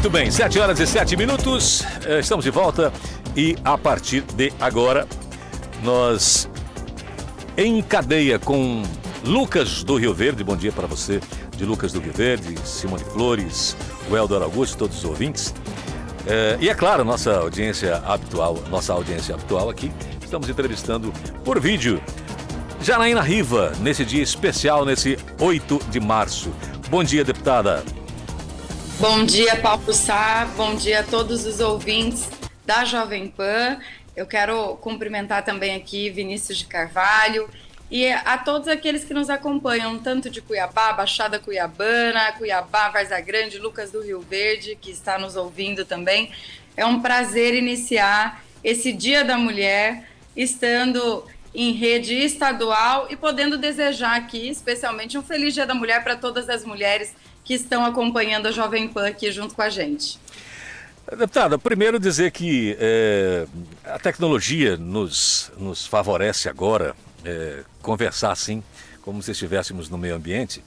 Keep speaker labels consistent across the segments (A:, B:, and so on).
A: Muito bem, 7h07. Estamos de volta e a partir de agora nós em cadeia com Lucas do Rio Verde. Bom dia para você de Lucas do Rio Verde, Simone Flores, o Helder Augusto, todos os ouvintes. E é claro, nossa audiência habitual aqui, estamos entrevistando por vídeo Janaína Riva, nesse dia especial, nesse 8 de março. Bom dia, deputada.
B: Bom dia, Paulo Sá. Bom dia a todos os ouvintes da Jovem Pan. Eu quero cumprimentar também aqui Vinícius de Carvalho e a todos aqueles que nos acompanham, tanto de Cuiabá, Baixada Cuiabana, Cuiabá, Várzea Grande, Lucas do Rio Verde, que está nos ouvindo também. É um prazer iniciar esse Dia da Mulher estando em rede estadual e podendo desejar aqui, especialmente, um feliz Dia da Mulher para todas as mulheres que estão acompanhando a Jovem Pan aqui junto com a gente.
A: Deputada, primeiro dizer que a tecnologia nos favorece agora conversar assim, como se estivéssemos no meio ambiente.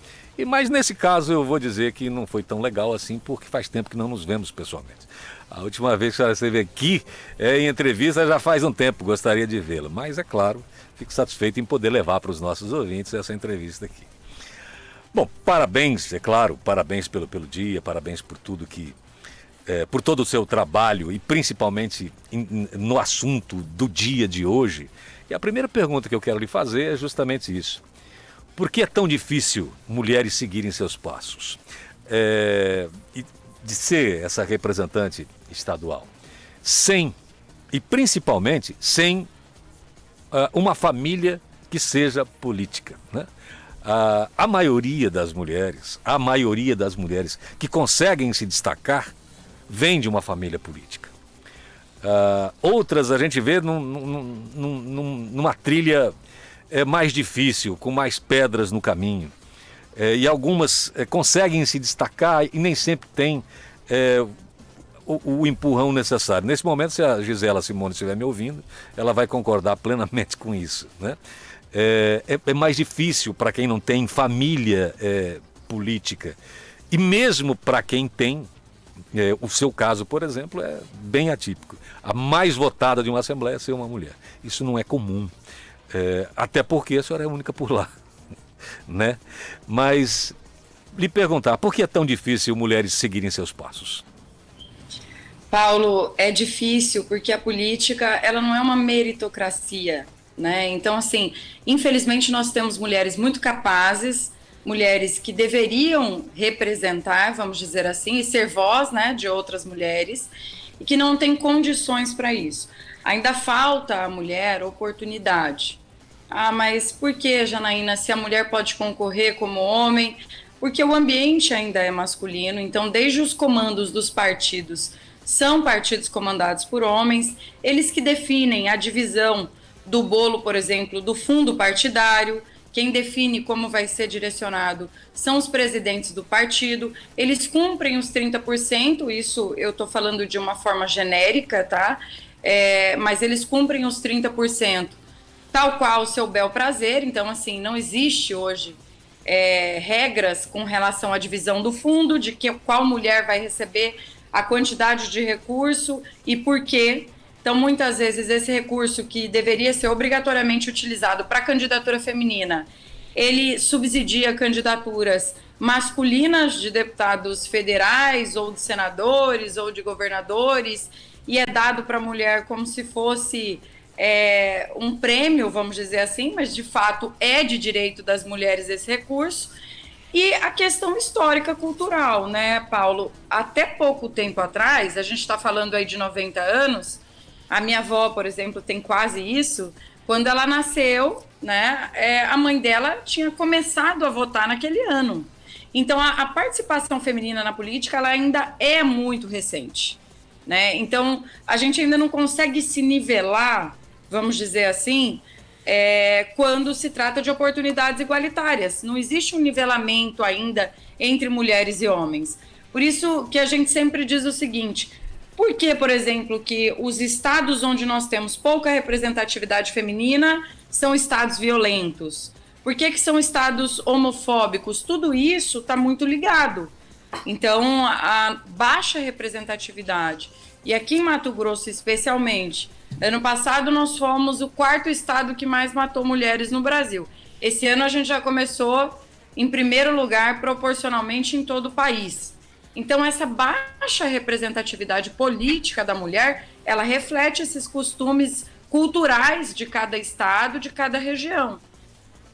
A: Mas nesse caso eu vou dizer que não foi tão legal assim, porque faz tempo que não nos vemos pessoalmente. A última vez que a senhora esteve aqui em entrevista já faz um tempo, gostaria de vê-la. Mas é claro, fico satisfeito em poder levar para os nossos ouvintes essa entrevista aqui. Bom, parabéns, é claro, parabéns pelo dia, parabéns por tudo por todo o seu trabalho e principalmente no assunto do dia de hoje. E a primeira pergunta que eu quero lhe fazer é justamente isso. Por que é tão difícil mulheres seguirem seus passos? E de ser essa representante estadual, e principalmente sem uma família que seja política, né? A maioria das mulheres que conseguem se destacar vem de uma família política. Outras a gente vê numa trilha mais difícil, com mais pedras no caminho. E algumas conseguem se destacar e nem sempre têm o empurrão necessário. Nesse momento, se a Gisela Simone estiver me ouvindo, ela vai concordar plenamente com isso, né? É mais difícil para quem não tem família política. E mesmo para quem tem, o seu caso, por exemplo, é bem atípico. A mais votada de uma Assembleia é ser uma mulher. Isso não é comum. Até porque a senhora é a única por lá, né? Mas lhe perguntar, por que é tão difícil mulheres seguirem seus passos?
B: Paulo, é difícil porque a política ela não é uma meritocracia, né? Então, assim, infelizmente nós temos mulheres muito capazes, mulheres que deveriam representar, vamos dizer assim, e ser voz, né, de outras mulheres, e que não têm condições para isso. Ainda falta à mulher oportunidade. Mas por que, Janaína, se a mulher pode concorrer como homem? Porque o ambiente ainda é masculino, então desde os comandos dos partidos, são partidos comandados por homens, eles que definem a divisão do bolo, por exemplo, do fundo partidário. Quem define como vai ser direcionado são os presidentes do partido. Eles cumprem os 30%, isso eu estou falando de uma forma genérica, tá? Mas eles cumprem os 30%, tal qual o seu bel prazer. Então, assim, não existe hoje regras com relação à divisão do fundo, de qual mulher vai receber a quantidade de recurso e por quê. Então, muitas vezes, esse recurso que deveria ser obrigatoriamente utilizado para a candidatura feminina, ele subsidia candidaturas masculinas de deputados federais, ou de senadores, ou de governadores, e é dado para a mulher como se fosse um prêmio, vamos dizer assim, mas de fato é de direito das mulheres esse recurso. E a questão histórica cultural, né, Paulo? Até pouco tempo atrás, a gente está falando aí de 90 anos, a minha avó, por exemplo, tem quase isso. Quando ela nasceu, né, a mãe dela tinha começado a votar naquele ano. Então, a participação feminina na política ela ainda é muito recente, né? Então, a gente ainda não consegue se nivelar, vamos dizer assim, quando se trata de oportunidades igualitárias. Não existe um nivelamento ainda entre mulheres e homens. Por isso que a gente sempre diz o seguinte: por que, por exemplo, que os estados onde nós temos pouca representatividade feminina são estados violentos? Por que são estados homofóbicos? Tudo isso está muito ligado. Então, a baixa representatividade, e aqui em Mato Grosso especialmente, ano passado nós fomos o 4º estado que mais matou mulheres no Brasil. Esse ano a gente já começou em primeiro lugar proporcionalmente em todo o país. Então, essa baixa representatividade política da mulher, ela reflete esses costumes culturais de cada estado, de cada região.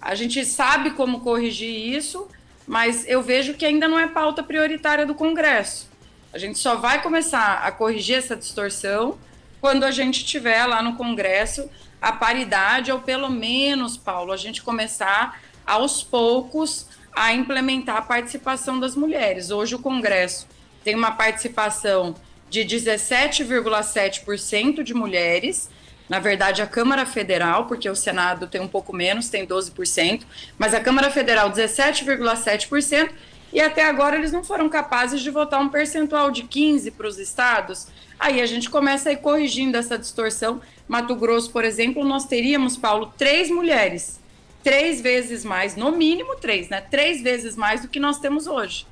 B: A gente sabe como corrigir isso, mas eu vejo que ainda não é pauta prioritária do Congresso. A gente só vai começar a corrigir essa distorção quando a gente tiver lá no Congresso a paridade, ou pelo menos, Paulo, a gente começar aos poucos a implementar a participação das mulheres. Hoje o Congresso tem uma participação de 17,7% de mulheres. Na verdade, a Câmara Federal, porque o Senado tem um pouco menos, tem 12%, mas a Câmara Federal 17,7%, e até agora eles não foram capazes de votar um percentual de 15% para os estados. Aí a gente começa a ir corrigindo essa distorção. Mato Grosso, por exemplo, nós teríamos, Paulo, 3 mulheres, 3 vezes mais, no mínimo 3, né? 3 vezes mais do que nós temos hoje.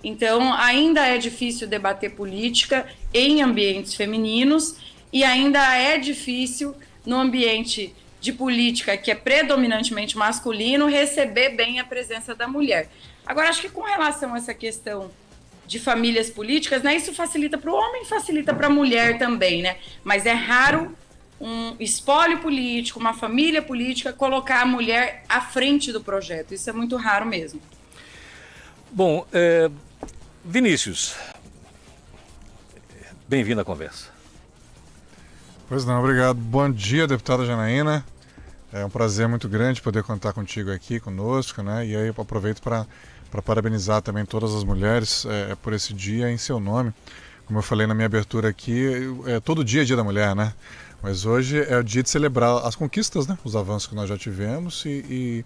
B: Então, ainda é difícil debater política em ambientes femininos, e ainda é difícil, no ambiente de política que é predominantemente masculino, receber bem a presença da mulher. Agora, acho que com relação a essa questão de famílias políticas, né, isso facilita para o homem, facilita para a mulher também, né? Mas é raro um espólio político, uma família política, colocar a mulher à frente do projeto. Isso é muito raro mesmo.
A: Bom, Vinícius, bem-vindo à conversa.
C: Pois não, obrigado. Bom dia, deputada Janaína. É um prazer muito grande poder contar contigo aqui, conosco, né? E aí eu aproveito para parabenizar também todas as mulheres por esse dia em seu nome. Como eu falei na minha abertura aqui, todo dia é Dia da Mulher, né? Mas hoje é o dia de celebrar as conquistas, né? Os avanços que nós já tivemos e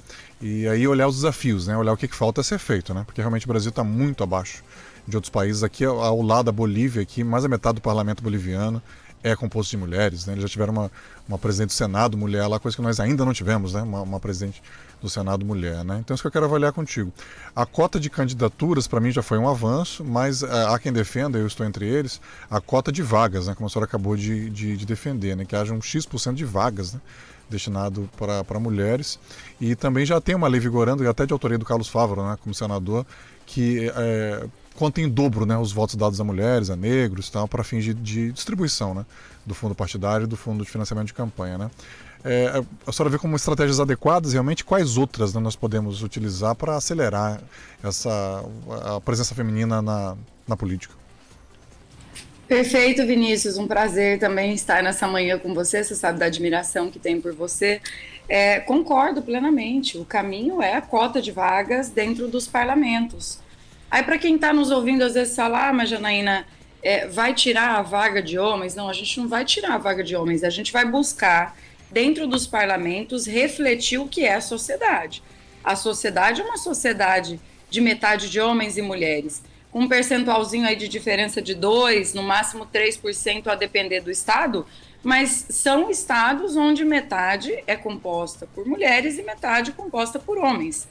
C: aí olhar os desafios, né? Olhar o que falta ser feito, né? Porque realmente o Brasil está muito abaixo de outros países. Aqui ao lado da Bolívia, aqui, mais da metade do parlamento boliviano é composto de mulheres, né? Eles já tiveram uma presidente do Senado mulher lá, coisa que nós ainda não tivemos, né? Uma presidente do Senado mulher, né? Então isso que eu quero avaliar contigo. A cota de candidaturas para mim já foi um avanço, mas há quem defenda, eu estou entre eles, a cota de vagas, né? Como a senhora acabou de defender, né? Que haja um X% de vagas, né? Destinado para mulheres. E também já tem uma lei vigorando, até de autoria do Carlos Fávaro, né? Como senador, que conta em dobro, né, os votos dados a mulheres, a negros, tal, para fins de distribuição, né, do fundo partidário e do fundo de financiamento de campanha, né. A senhora vê como estratégias adequadas, realmente, quais outras, né, nós podemos utilizar para acelerar a presença feminina na política?
B: Perfeito, Vinícius, um prazer também estar nessa manhã com você sabe da admiração que tenho por você. Concordo plenamente, o caminho é a cota de vagas dentro dos parlamentos. Aí, para quem está nos ouvindo, às vezes fala, mas Janaína, vai tirar a vaga de homens? Não, a gente não vai tirar a vaga de homens, a gente vai buscar, dentro dos parlamentos, refletir o que é a sociedade. A sociedade é uma sociedade de metade de homens e mulheres, com um percentualzinho aí de diferença de 2%, no máximo 3% a depender do estado, mas são estados onde metade é composta por mulheres e metade composta por homens.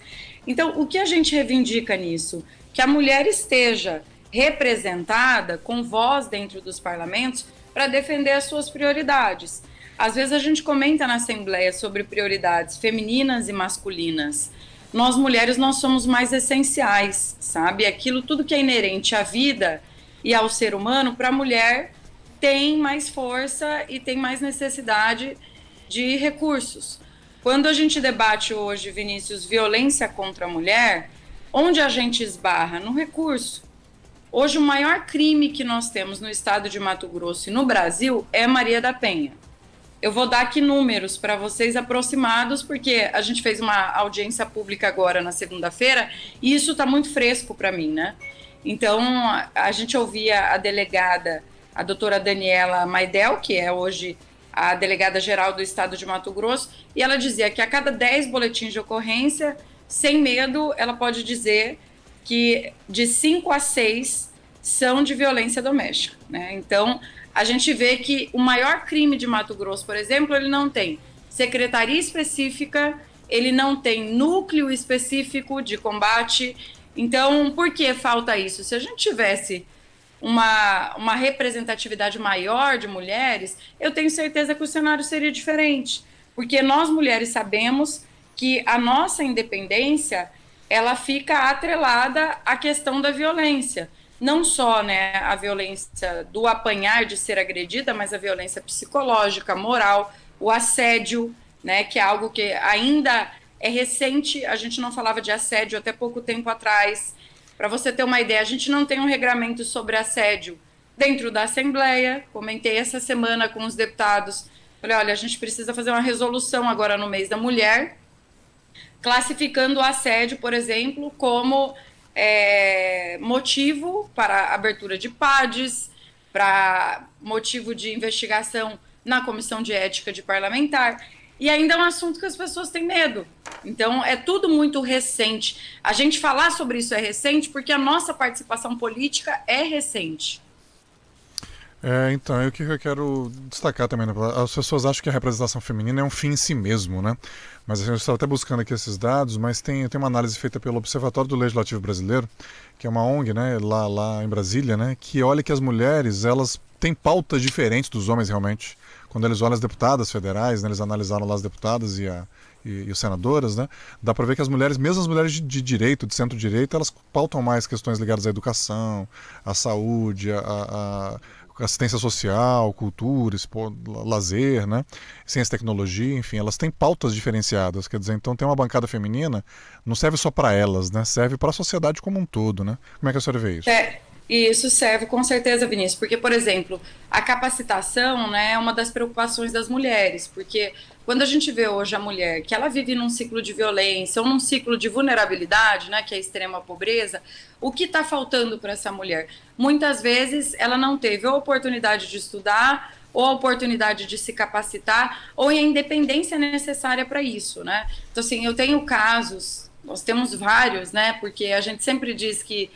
B: Então, o que a gente reivindica nisso? Que a mulher esteja representada, com voz dentro dos parlamentos, para defender as suas prioridades. Às vezes a gente comenta na Assembleia sobre prioridades femininas e masculinas. Nós mulheres, nós somos mais essenciais, sabe? Aquilo, tudo que é inerente à vida e ao ser humano, para a mulher tem mais força e tem mais necessidade de recursos. Quando a gente debate hoje, Vinícius, violência contra a mulher, onde a gente esbarra? No recurso. Hoje, o maior crime que nós temos no estado de Mato Grosso e no Brasil é Maria da Penha. Eu vou dar aqui números para vocês aproximados, porque a gente fez uma audiência pública agora na segunda-feira e isso está muito fresco para mim, né? Então, a gente ouvia a delegada, a doutora Daniela Maidel, que é hoje a delegada-geral do estado de Mato Grosso, e ela dizia que a cada 10 boletins de ocorrência, sem medo, ela pode dizer que de 5 a 6 são de violência doméstica, né? Então, a gente vê que o maior crime de Mato Grosso, por exemplo, ele não tem secretaria específica, ele não tem núcleo específico de combate Então, por que falta isso? Se a gente tivesse uma representatividade maior de mulheres, eu tenho certeza que o cenário seria diferente. Porque nós, mulheres, sabemos que a nossa independência, ela fica atrelada à questão da violência. Não só, né, a violência do apanhar, de ser agredida, mas a violência psicológica, moral, o assédio, né, que é algo que ainda é recente. A gente não falava de assédio até pouco tempo atrás. Para você ter uma ideia, a gente não tem um regramento sobre assédio dentro da Assembleia. Comentei essa semana com os deputados. Falei, olha, a gente precisa fazer uma resolução agora no mês da mulher, classificando o assédio, por exemplo, como motivo para abertura de PADs, para motivo de investigação na Comissão de Ética de Parlamentar. E ainda é um assunto que as pessoas têm medo. Então, é tudo muito recente. A gente falar sobre isso é recente porque a nossa participação política é recente.
C: Então, o que eu quero destacar também, né? As pessoas acham que a representação feminina é um fim em si mesmo, né? Mas a gente estava até buscando aqui esses dados, mas tem uma análise feita pelo Observatório do Legislativo Brasileiro, que é uma ONG, né, lá em Brasília, né, que olha que as mulheres, elas têm pautas diferentes dos homens realmente. Quando eles olham as deputadas federais, né, eles analisaram lá as deputadas e as senadoras, né, dá para ver que as mulheres, mesmo as mulheres de direito, de centro-direita, elas pautam mais questões ligadas à educação, à saúde, à assistência social, cultura, lazer, né? Ciência e tecnologia, enfim, elas têm pautas diferenciadas, quer dizer, então tem uma bancada feminina, não serve só para elas, né? Serve para a sociedade como um todo, né? Como é que a senhora vê isso?
B: E isso serve com certeza, Vinícius, porque, por exemplo, a capacitação, né, é uma das preocupações das mulheres, porque quando a gente vê hoje a mulher que ela vive num ciclo de violência ou num ciclo de vulnerabilidade, né, que é a extrema pobreza, o que está faltando para essa mulher? Muitas vezes ela não teve a oportunidade de estudar ou a oportunidade de se capacitar ou a independência necessária para isso, né? Então, assim, eu tenho casos, nós temos vários, né, porque a gente sempre diz que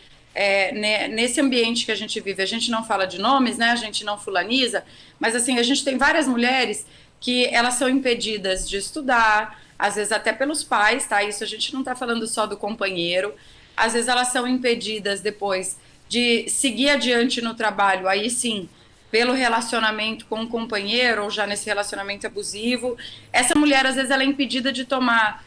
B: nesse ambiente que a gente vive, a gente não fala de nomes, né? A gente não fulaniza, mas assim, a gente tem várias mulheres que elas são impedidas de estudar, às vezes até pelos pais, tá? Isso a gente não tá falando só do companheiro, às vezes elas são impedidas depois de seguir adiante no trabalho, aí sim, pelo relacionamento com o companheiro, ou já nesse relacionamento abusivo. Essa mulher, às vezes, ela é impedida de tomar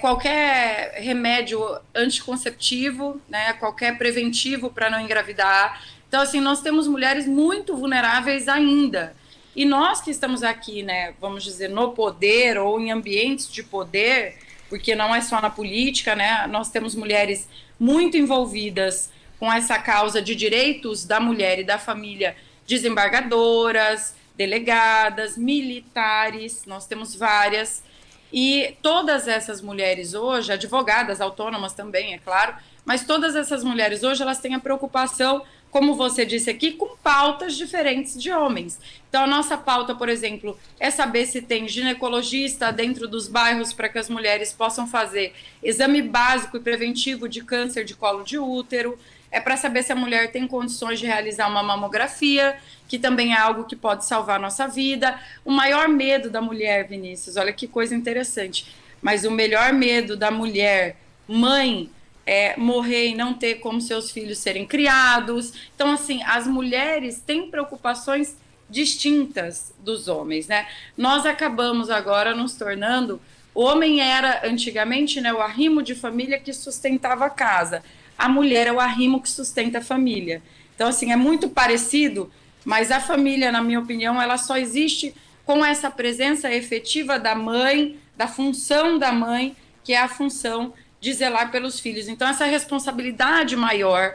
B: qualquer remédio anticonceptivo, né, qualquer preventivo para não engravidar. Então, assim, nós temos mulheres muito vulneráveis ainda. E nós que estamos aqui, né, vamos dizer, no poder ou em ambientes de poder, porque não é só na política, né, nós temos mulheres muito envolvidas com essa causa de direitos da mulher e da família, desembargadoras, delegadas, militares, nós temos várias. E todas essas mulheres hoje, advogadas autônomas também, é claro, mas todas essas mulheres hoje, elas têm a preocupação, como você disse aqui, com pautas diferentes de homens. Então, a nossa pauta, por exemplo, é saber se tem ginecologista dentro dos bairros para que as mulheres possam fazer exame básico e preventivo de câncer de colo de útero, é para saber se a mulher tem condições de realizar uma mamografia, que também é algo que pode salvar a nossa vida. O maior medo da mulher, Vinícius, olha que coisa interessante, mas o melhor medo da mulher, mãe, é morrer e não ter como seus filhos serem criados. Então, assim, as mulheres têm preocupações distintas dos homens, né? Nós acabamos agora nos tornando... O homem era, antigamente, né, o arrimo de família que sustentava a casa. A mulher é o arrimo que sustenta a família. Então, assim, é muito parecido, mas a família, na minha opinião, ela só existe com essa presença efetiva da mãe, da função da mãe, que é a função de zelar pelos filhos. Então, essa responsabilidade maior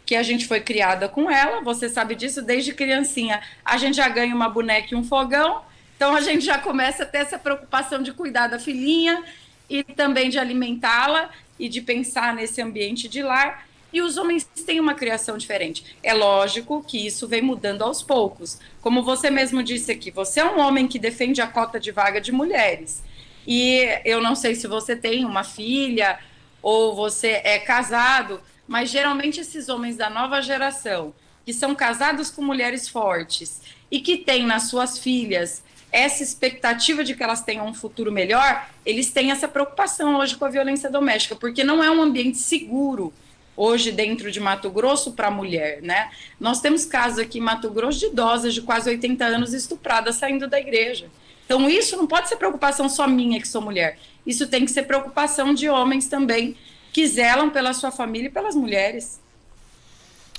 B: que a gente foi criada com ela, você sabe disso, desde criancinha, a gente já ganha uma boneca e um fogão, então a gente já começa a ter essa preocupação de cuidar da filhinha e também de alimentá-la e de pensar nesse ambiente de lar. E os homens têm uma criação diferente. É lógico que isso vem mudando aos poucos. Como você mesmo disse aqui, você é um homem que defende a cota de vaga de mulheres. E eu não sei se você tem uma filha ou você é casado, mas geralmente esses homens da nova geração, que são casados com mulheres fortes e que têm nas suas filhas essa expectativa de que elas tenham um futuro melhor, eles têm essa preocupação hoje com a violência doméstica, porque não é um ambiente seguro hoje dentro de Mato Grosso para a mulher, né? Nós temos casos aqui em Mato Grosso de idosas de quase 80 anos estupradas saindo da igreja. Então isso não pode ser preocupação só minha que sou mulher, isso tem que ser preocupação de homens também, que zelam pela sua família e pelas mulheres.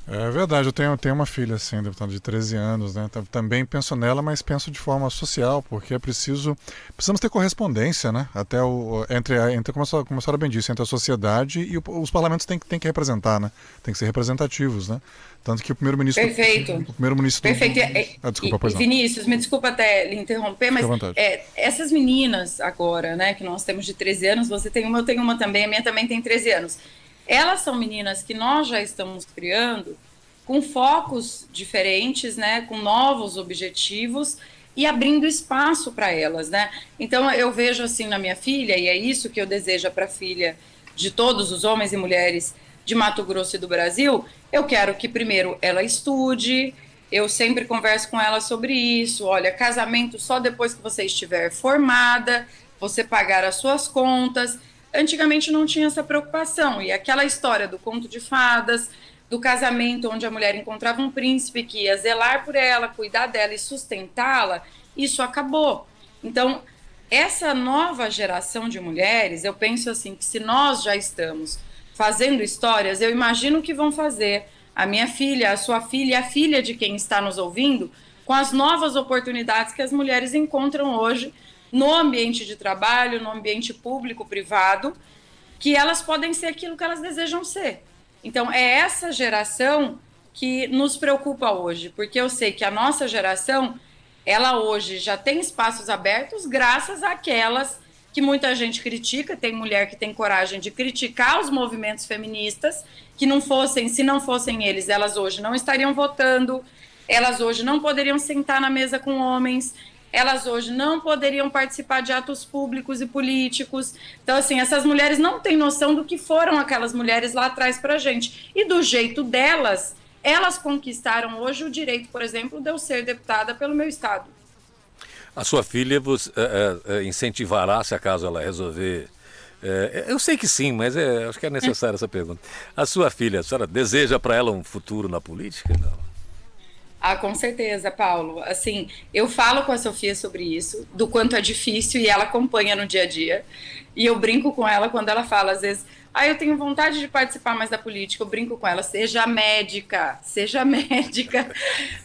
C: É verdade, eu tenho uma filha, assim, deputado, de 13 anos, né? Também penso nela, mas penso de forma social, porque precisamos ter correspondência, né? Até entre como a senhora bem disse, entre a sociedade e os parlamentos têm que representar, né? Tem que ser representativos, né? Tanto que o primeiro-ministro...
B: Perfeito.
C: O primeiro-ministro...
B: Perfeito.
C: Desculpa, pois não.
B: Vinícius, me desculpa até lhe interromper, mas essas meninas agora, né, que nós temos de 13 anos, você tem uma, eu tenho uma também, a minha também tem 13 anos. Elas são meninas que nós já estamos criando com focos diferentes, né, com novos objetivos e abrindo espaço para elas, né? Então eu vejo assim na minha filha, e é isso que eu desejo para a filha de todos os homens e mulheres de Mato Grosso e do Brasil. Eu quero que primeiro ela estude, eu sempre converso com ela sobre isso. Olha, casamento só depois que você estiver formada, você pagar as suas contas. Antigamente não tinha essa preocupação, e aquela história do conto de fadas, do casamento onde a mulher encontrava um príncipe que ia zelar por ela, cuidar dela e sustentá-la, isso acabou. Então, essa nova geração de mulheres, eu penso assim, que se nós já estamos fazendo histórias, eu imagino o que vão fazer a minha filha, a sua filha e a filha de quem está nos ouvindo, com as novas oportunidades que as mulheres encontram hoje no ambiente de trabalho, no ambiente público, privado, que elas podem ser aquilo que elas desejam ser. Então, é essa geração que nos preocupa hoje, porque eu sei que a nossa geração, ela hoje já tem espaços abertos graças àquelas que muita gente critica, tem mulher que tem coragem de criticar os movimentos feministas, que não fossem, se não fossem eles, elas hoje não estariam votando, elas hoje não poderiam sentar na mesa com homens, elas hoje não poderiam participar de atos públicos e políticos. Então, assim, essas mulheres não têm noção do que foram aquelas mulheres lá atrás para a gente. E do jeito delas, elas conquistaram hoje o direito, por exemplo, de eu ser deputada pelo meu estado.
A: A sua filha você, incentivará, se acaso ela resolver... eu sei que sim, mas acho que é necessária essa pergunta. A sua filha, a senhora deseja para ela um futuro na política? Não.
B: Ah, com certeza, Paulo. Assim, eu falo com a Sofia sobre isso, do quanto é difícil, e ela acompanha no dia a dia. E eu brinco com ela quando ela fala, às vezes, eu tenho vontade de participar mais da política. Eu brinco com ela, seja médica,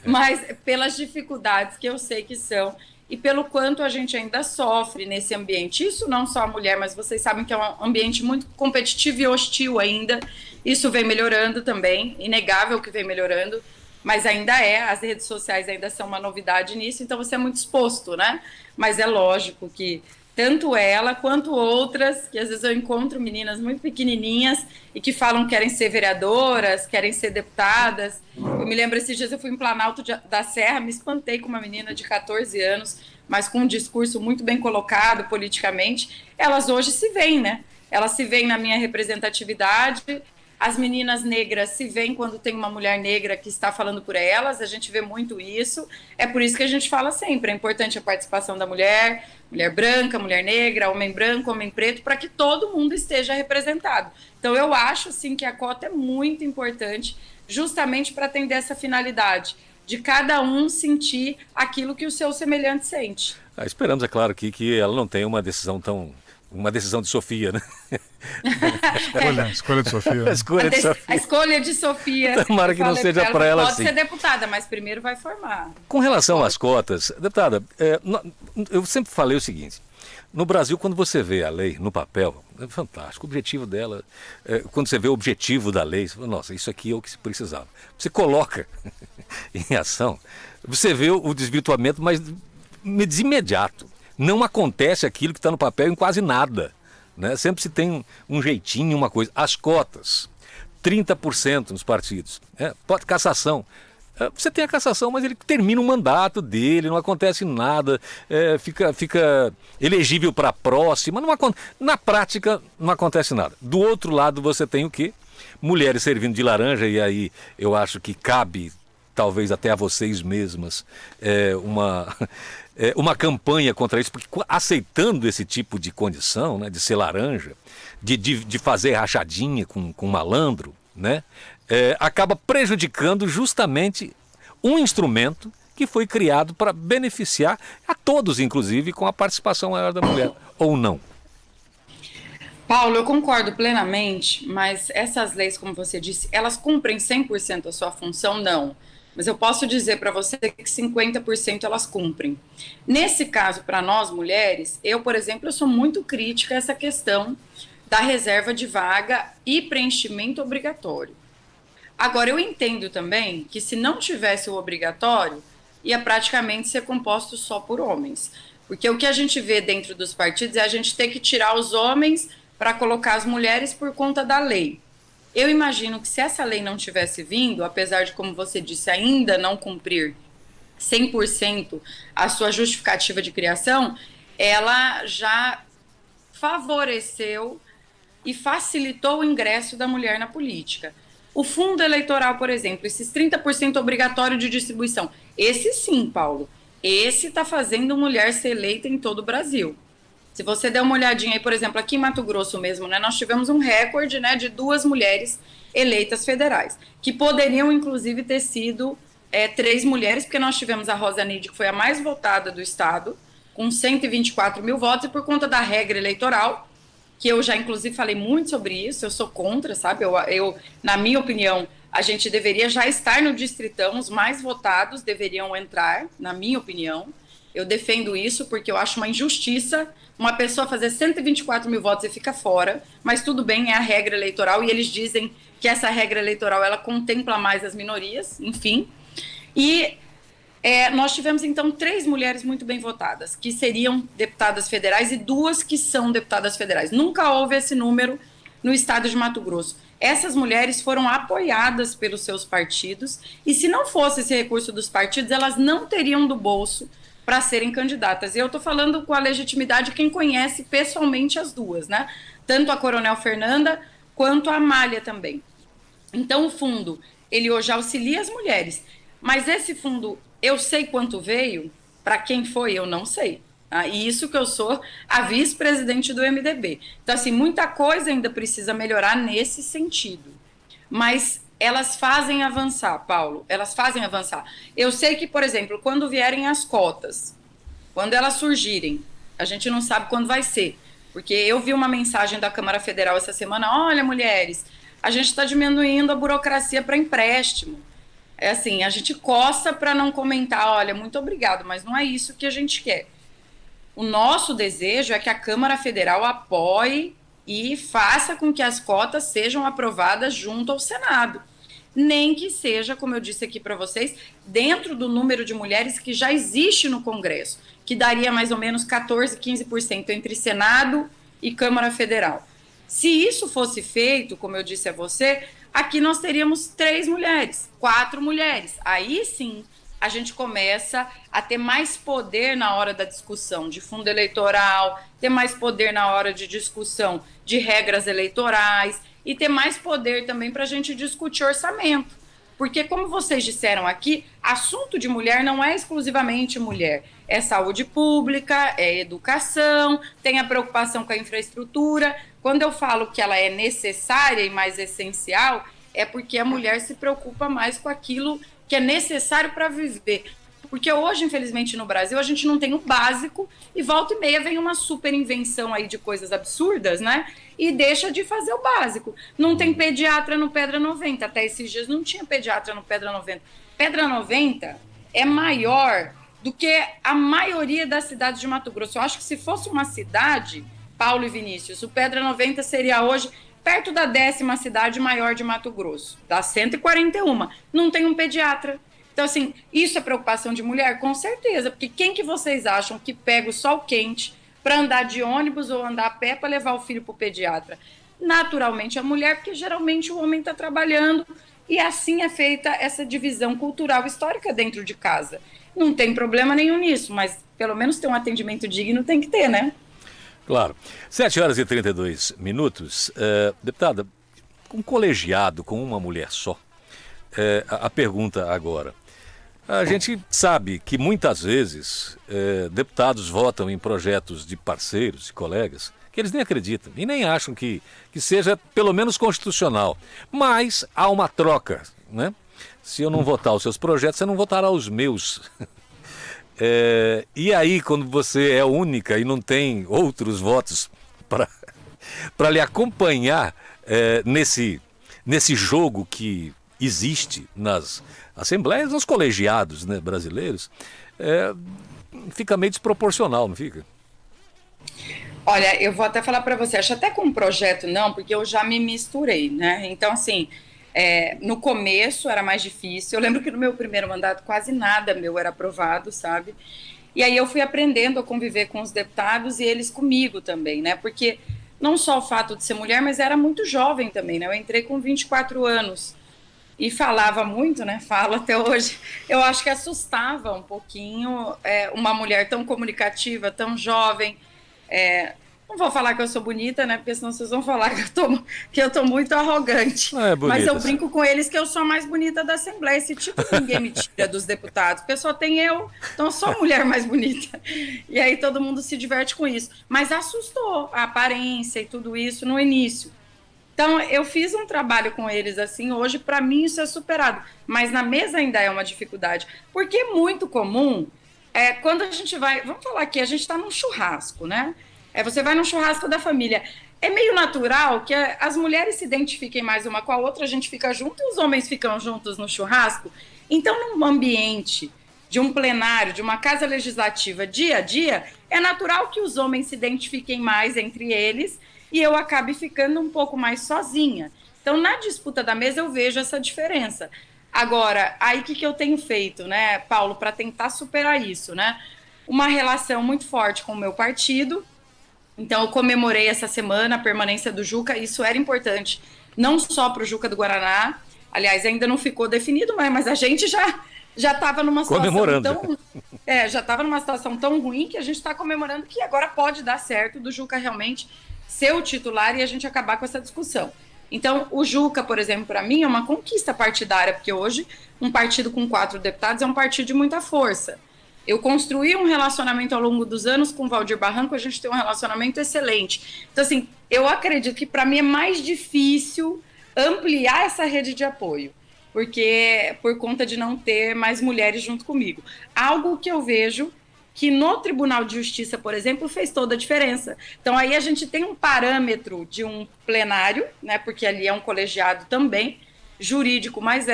B: mas pelas dificuldades que eu sei que são e pelo quanto a gente ainda sofre nesse ambiente. Isso não só a mulher, mas vocês sabem que é um ambiente muito competitivo e hostil ainda. Isso vem melhorando também, inegável que vem melhorando. Mas ainda as redes sociais ainda são uma novidade nisso, então você é muito exposto, né? Mas é lógico que tanto ela quanto outras, que às vezes eu encontro meninas muito pequenininhas e que falam que querem ser vereadoras, querem ser deputadas. Eu me lembro, esses dias eu fui em Planalto da Serra, me espantei com uma menina de 14 anos, mas com um discurso muito bem colocado politicamente. Elas hoje se veem, né? Elas se veem na minha representatividade. As meninas negras se veem quando tem uma mulher negra que está falando por elas, a gente vê muito isso. É por isso que a gente fala sempre, é importante a participação da mulher, mulher branca, mulher negra, homem branco, homem preto, para que todo mundo esteja representado. Então eu acho sim que a cota é muito importante, justamente para atender essa finalidade, de cada um sentir aquilo que o seu semelhante sente.
A: Esperamos, é claro, que ela não tenha uma decisão de Sofia, né?
C: Escolha de Sofia.
B: A escolha de Sofia.
A: Tomara que não seja para ela assim.
B: Pode ser deputada, mas primeiro vai formar.
A: Com relação às cotas, deputada, eu sempre falei o seguinte: no Brasil, quando você vê a lei no papel, é fantástico. O objetivo dela, quando você vê o objetivo da lei, você fala, nossa, isso aqui é o que se precisava. Você coloca em ação, você vê o desvirtuamento, mas de imediato. Não acontece aquilo que está no papel em quase nada, né? Sempre se tem um jeitinho, uma coisa. As cotas, 30% nos partidos. Pode cassação. Você tem a cassação, mas ele termina o mandato dele, não acontece nada, fica elegível para a próxima. Na prática, não acontece nada. Do outro lado, você tem o quê? Mulheres servindo de laranja, e aí eu acho que cabe, talvez até a vocês mesmas, uma campanha contra isso, porque aceitando esse tipo de condição, né, de ser laranja, de fazer rachadinha com malandro, né, acaba prejudicando justamente um instrumento que foi criado para beneficiar a todos, inclusive, com a participação maior da mulher, ou não?
B: Paulo, eu concordo plenamente, mas essas leis, como você disse, elas cumprem 100% a sua função? Não. Mas eu posso dizer para você que 50% elas cumprem. Nesse caso, para nós mulheres, eu, por exemplo, eu sou muito crítica a essa questão da reserva de vaga e preenchimento obrigatório. Agora, eu entendo também que se não tivesse o obrigatório, ia praticamente ser composto só por homens. Porque o que a gente vê dentro dos partidos é a gente ter que tirar os homens para colocar as mulheres por conta da lei. Eu imagino que se essa lei não tivesse vindo, apesar de, como você disse, ainda não cumprir 100% a sua justificativa de criação, ela já favoreceu e facilitou o ingresso da mulher na política. O fundo eleitoral, por exemplo, esses 30% obrigatório de distribuição, esse sim, Paulo, esse está fazendo mulher ser eleita em todo o Brasil. Se você der uma olhadinha aí, por exemplo, aqui em Mato Grosso mesmo, né, nós tivemos um recorde, né, de 2 mulheres eleitas federais, que poderiam, inclusive, ter sido 3 mulheres, porque nós tivemos a Rosa Neide, que foi a mais votada do estado, com 124 mil votos, e por conta da regra eleitoral, que eu já, inclusive, falei muito sobre isso, eu sou contra, sabe? Eu, na minha opinião, a gente deveria já estar no distritão, os mais votados deveriam entrar, na minha opinião. Eu defendo isso porque eu acho uma injustiça uma pessoa fazer 124 mil votos e fica fora, mas tudo bem, é a regra eleitoral, e eles dizem que essa regra eleitoral, ela contempla mais as minorias, enfim. E nós tivemos, então, 3 mulheres muito bem votadas, que seriam deputadas federais, e 2 que são deputadas federais. Nunca houve esse número no estado de Mato Grosso. Essas mulheres foram apoiadas pelos seus partidos, e se não fosse esse recurso dos partidos, elas não teriam do bolso para serem candidatas. E eu estou falando com a legitimidade de quem conhece pessoalmente as 2, né? Tanto a Coronel Fernanda quanto a Amália também. Então, o fundo, ele hoje auxilia as mulheres, mas esse fundo, eu sei quanto veio, para quem foi, eu não sei. E isso que eu sou a vice-presidente do MDB. Então, assim, muita coisa ainda precisa melhorar nesse sentido. Mas elas fazem avançar, Paulo, elas fazem avançar. Eu sei que, por exemplo, quando vierem as cotas, quando elas surgirem, a gente não sabe quando vai ser, porque eu vi uma mensagem da Câmara Federal essa semana: olha, mulheres, a gente está diminuindo a burocracia para empréstimo. É assim, a gente coça para não comentar, olha, muito obrigado, mas não é isso que a gente quer. O nosso desejo é que a Câmara Federal apoie e faça com que as cotas sejam aprovadas junto ao Senado. Nem que seja, como eu disse aqui para vocês, dentro do número de mulheres que já existe no Congresso, que daria mais ou menos 14%, 15% entre Senado e Câmara Federal. Se isso fosse feito, como eu disse a você, aqui nós teríamos 3 mulheres, 4 mulheres. Aí sim, a gente começa a ter mais poder na hora da discussão de fundo eleitoral, ter mais poder na hora de discussão de regras eleitorais e ter mais poder também para a gente discutir orçamento. Porque, como vocês disseram aqui, assunto de mulher não é exclusivamente mulher. É saúde pública, é educação, tem a preocupação com a infraestrutura. Quando eu falo que ela é necessária e mais essencial, é porque a mulher se preocupa mais com aquilo que é necessário para viver. Porque hoje, infelizmente, no Brasil, a gente não tem o básico e volta e meia vem uma super invenção aí de coisas absurdas, né? E deixa de fazer o básico. Não tem pediatra no Pedra 90. Até esses dias não tinha pediatra no Pedra 90. Pedra 90 é maior do que a maioria das cidades de Mato Grosso. Eu acho que se fosse uma cidade, Paulo e Vinícius, o Pedra 90 seria hoje perto da 10ª cidade maior de Mato Grosso, das 141. Não tem um pediatra. Então, assim, isso é preocupação de mulher? Com certeza, porque quem que vocês acham que pega o sol quente para andar de ônibus ou andar a pé para levar o filho para o pediatra? Naturalmente a mulher, porque geralmente o homem está trabalhando, e assim é feita essa divisão cultural histórica dentro de casa. Não tem problema nenhum nisso, mas pelo menos ter um atendimento digno tem que ter, né?
A: Claro. 7h32. Deputada, um colegiado com uma mulher só, a pergunta agora, A gente sabe que muitas vezes deputados votam em projetos de parceiros e colegas que eles nem acreditam e nem acham que seja pelo menos constitucional. Mas há uma troca, né? Se eu não votar os seus projetos, você não votará os meus. E aí, quando você é única e não tem outros votos para lhe acompanhar nesse jogo que existe nas assembleias, nos colegiados, né, brasileiros, fica meio desproporcional, não fica?
B: Olha, eu vou até falar para você, acho até com um projeto não, porque eu já me misturei, né? Então, assim, no começo era mais difícil. Eu lembro que no meu primeiro mandato quase nada meu era aprovado, sabe? E aí eu fui aprendendo a conviver com os deputados e eles comigo também, né? Porque não só o fato de ser mulher, mas era muito jovem também, né? Eu entrei com 24 anos e falava muito, né? Falo até hoje. Eu acho que assustava um pouquinho uma mulher tão comunicativa, tão jovem. Não vou falar que eu sou bonita, né? Porque senão vocês vão falar que eu tô muito arrogante. Mas eu brinco com eles que eu sou a mais bonita da Assembleia. Esse tipo ninguém me tira dos deputados, porque só tem eu, então eu sou a mulher mais bonita. E aí todo mundo se diverte com isso. Mas assustou a aparência e tudo isso no início. Então eu fiz um trabalho com eles assim, hoje para mim isso é superado. Mas na mesa ainda é uma dificuldade. Porque é muito comum, quando a gente vai... Vamos falar aqui, a gente está num churrasco, né? Você vai num churrasco da família. É meio natural que as mulheres se identifiquem mais uma com a outra, a gente fica junto e os homens ficam juntos no churrasco. Então, num ambiente de um plenário, de uma casa legislativa dia a dia, é natural que os homens se identifiquem mais entre eles e eu acabe ficando um pouco mais sozinha. Então, na disputa da mesa, eu vejo essa diferença. Agora, aí o que eu tenho feito, né, Paulo, para tentar superar isso, né? Uma relação muito forte com o meu partido. Então, eu comemorei essa semana a permanência do Juca, isso era importante, não só para o Juca do Guaraná, aliás, ainda não ficou definido, mas a gente já estava numa situação já estava numa situação tão ruim que a gente está comemorando que agora pode dar certo do Juca realmente ser o titular e a gente acabar com essa discussão. Então, o Juca, por exemplo, para mim é uma conquista partidária, porque hoje um partido com 4 deputados é um partido de muita força. Eu construí um relacionamento ao longo dos anos com o Valdir Barranco, a gente tem um relacionamento excelente. Então, assim, eu acredito que para mim é mais difícil ampliar essa rede de apoio, porque por conta de não ter mais mulheres junto comigo. Algo que eu vejo que no Tribunal de Justiça, por exemplo, fez toda a diferença. Então, aí a gente tem um parâmetro de um plenário, né, porque ali é um colegiado também, jurídico, mas